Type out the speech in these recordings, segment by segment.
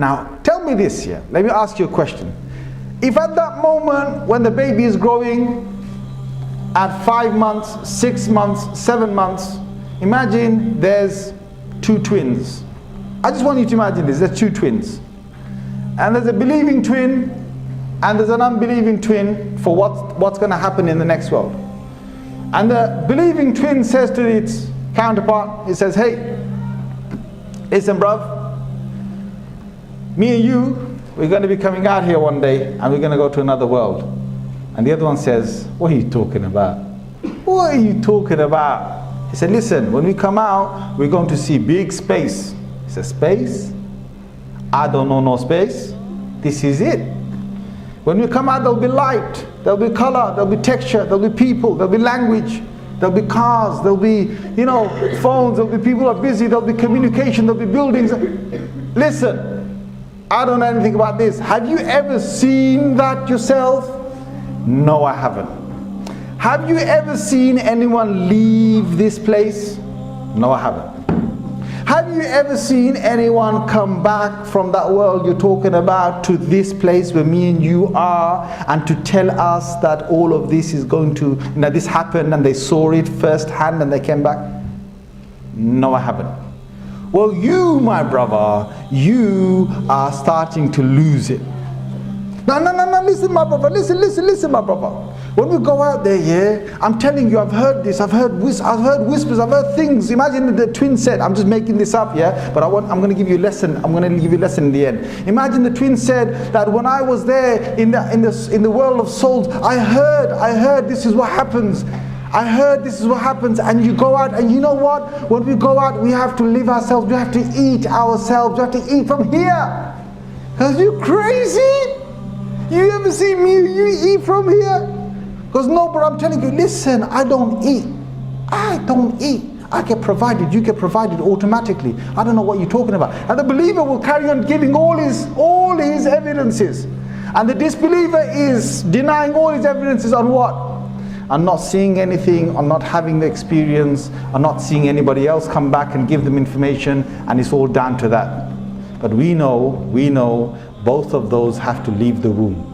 Now, tell me this here. Let me ask you a question. If at that moment when the baby is growing, at 5 months, 6 months, 7 months, imagine there's 2 twins. I just want you to imagine this, there's 2 twins. And there's a believing twin, and there's an unbelieving twin for what's going to happen in the next world. And the believing twin says to its counterpart, he says, hey, listen bruv, me and you, we're going to be coming out here one day and we're going to go to another world. And the other one says, what are you talking about? What are you talking about? He said, listen, when we come out, we're going to see big space. He said, space? I don't know no space. This is it. When we come out, there'll be light, there'll be color, there'll be texture, there'll be people, there'll be language, there'll be cars, there'll be, phones, there'll be people who are busy, there'll be communication, there'll be buildings. Listen, I don't know anything about this. Have you ever seen that yourself? No, I haven't. Have you ever seen anyone leave this place? No, I haven't. Have you ever seen anyone come back from that world you're talking about to this place where me and you are, and to tell us that all of this is going to, this happened and they saw it firsthand and they came back? No, I haven't. Well, you, my brother, you are starting to lose it. No, listen, my brother, listen, my brother. When we go out there, yeah, I'm telling you, I've heard this, I've heard whispers, I've heard things. Imagine the twin said, I'm just making this up, yeah, but I'm going to give you a lesson. I'm going to give you a lesson in the end. Imagine the twin said that when I was there in the world of souls, I heard this is what happens. I heard this is what happens, and you go out, and you know what? When we go out, we have to live ourselves, we have to eat ourselves, we have to eat from here. Are you crazy? You ever see me, you eat from here? Because no, but I'm telling you, listen, I don't eat. I don't eat. I get provided, you get provided automatically. I don't know what you're talking about. And the believer will carry on giving all his evidences. And the disbeliever is denying all his evidences on what? On not seeing anything, on not having the experience, on not seeing anybody else come back and give them information, and it's all down to that. But we know both of those have to leave the womb.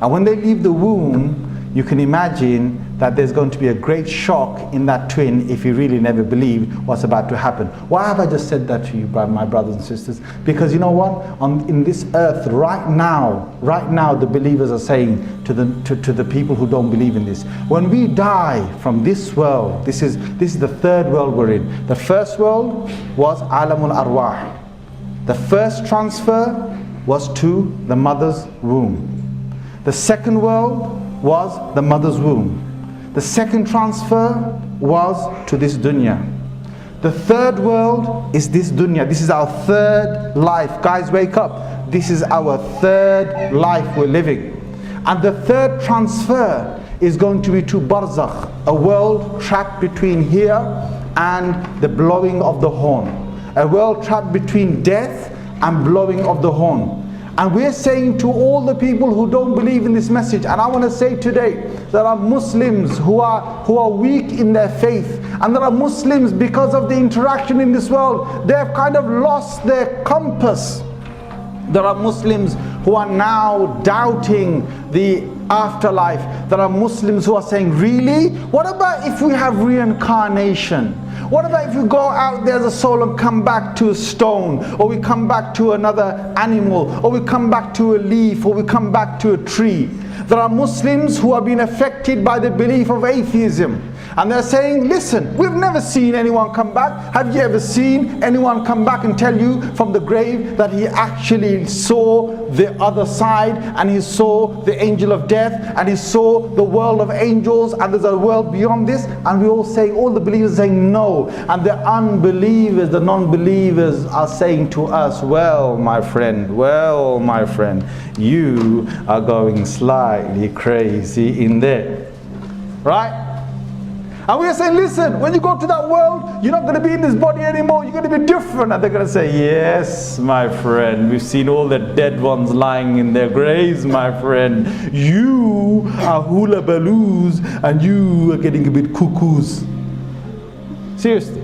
And when they leave the womb, you can imagine that there's going to be a great shock in that twin if he really never believed what's about to happen. Why have I just said that to you, my brothers and sisters? Because you know what? In this earth right now, the believers are saying to the people who don't believe in this, when we die from this world, this is the third world we're in. The first world was Alamul Arwah. The first transfer was to the mother's womb. The second world was the mother's womb. The second transfer was to this dunya. The third world is this dunya. This is our third life. Guys, wake up. This is our third life we're living. And the third transfer is going to be to barzakh, a world trapped between here and the blowing of the horn. A world trapped between death and blowing of the horn. And we're saying to all the people who don't believe in this message, and I want to say today, there are Muslims who are weak in their faith, and there are Muslims, because of the interaction in this world, they have kind of lost their compass. There are Muslims who are now doubting the afterlife. There are Muslims who are saying, really? What about if we have reincarnation? What about if we go out there as a soul and come back to a stone, or we come back to another animal, or we come back to a leaf, or we come back to a tree? There are Muslims who have been affected by the belief of atheism. And they're saying, listen, we've never seen anyone come back. Have you ever seen anyone come back and tell you from the grave that he actually saw the other side, and he saw the angel of death, and he saw the world of angels, and there's a world beyond this? And we all say, all the believers are saying no. And the unbelievers, the non-believers are saying to us, well, my friend, you are going slightly crazy in there. Right? And we are saying, listen, when you go to that world, you're not going to be in this body anymore, you're going to be different. And they're going to say, yes, my friend, we've seen all the dead ones lying in their graves, my friend. You are hula baloos, and you are getting a bit cuckoos. Seriously.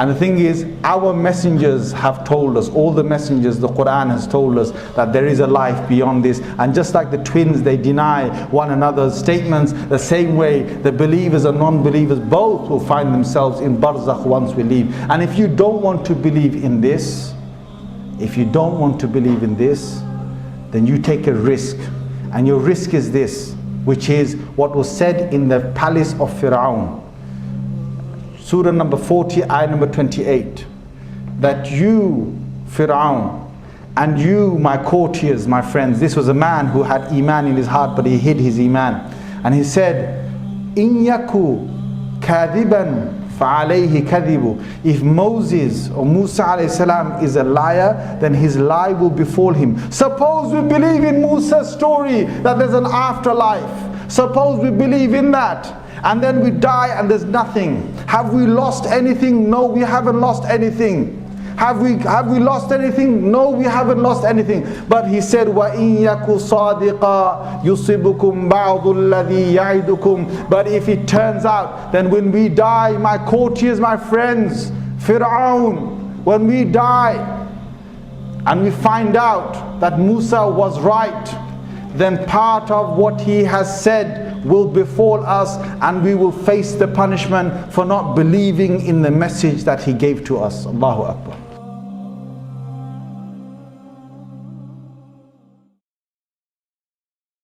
And the thing is, our messengers have told us, all the messengers, the Quran has told us that there is a life beyond this. And just like the twins, they deny one another's statements, the same way the believers and non-believers both will find themselves in barzakh once we leave. And if you don't want to believe in this, then you take a risk. And your risk is this, which is what was said in the palace of Fir'aun. Surah number 40, ayah number 28. That you, Fir'aun, and you, my courtiers, my friends, this was a man who had Iman in his heart, but he hid his Iman. And he said, إِن يَكُ كَاذِبًا فَعَلَيْهِ كَذِبُ. If Moses or Musa alayhi salam is a liar, then his lie will befall him. Suppose we believe in Musa's story that there's an afterlife. Suppose we believe in that, and then we die and there's nothing. Have we lost anything? No, we haven't lost anything. Have we lost anything? No, we haven't lost anything. But he said, وَإِن يَكُ صَادِقًا يُصِبُكُمْ بَعْضُ الَّذِي يَعِدُكُمْ. But if it turns out, then when we die, my courtiers, my friends, Fir'aun, when we die and we find out that Musa was right, then part of what he has said will befall us, and we will face the punishment for not believing in the message that he gave to us. Allahu Akbar.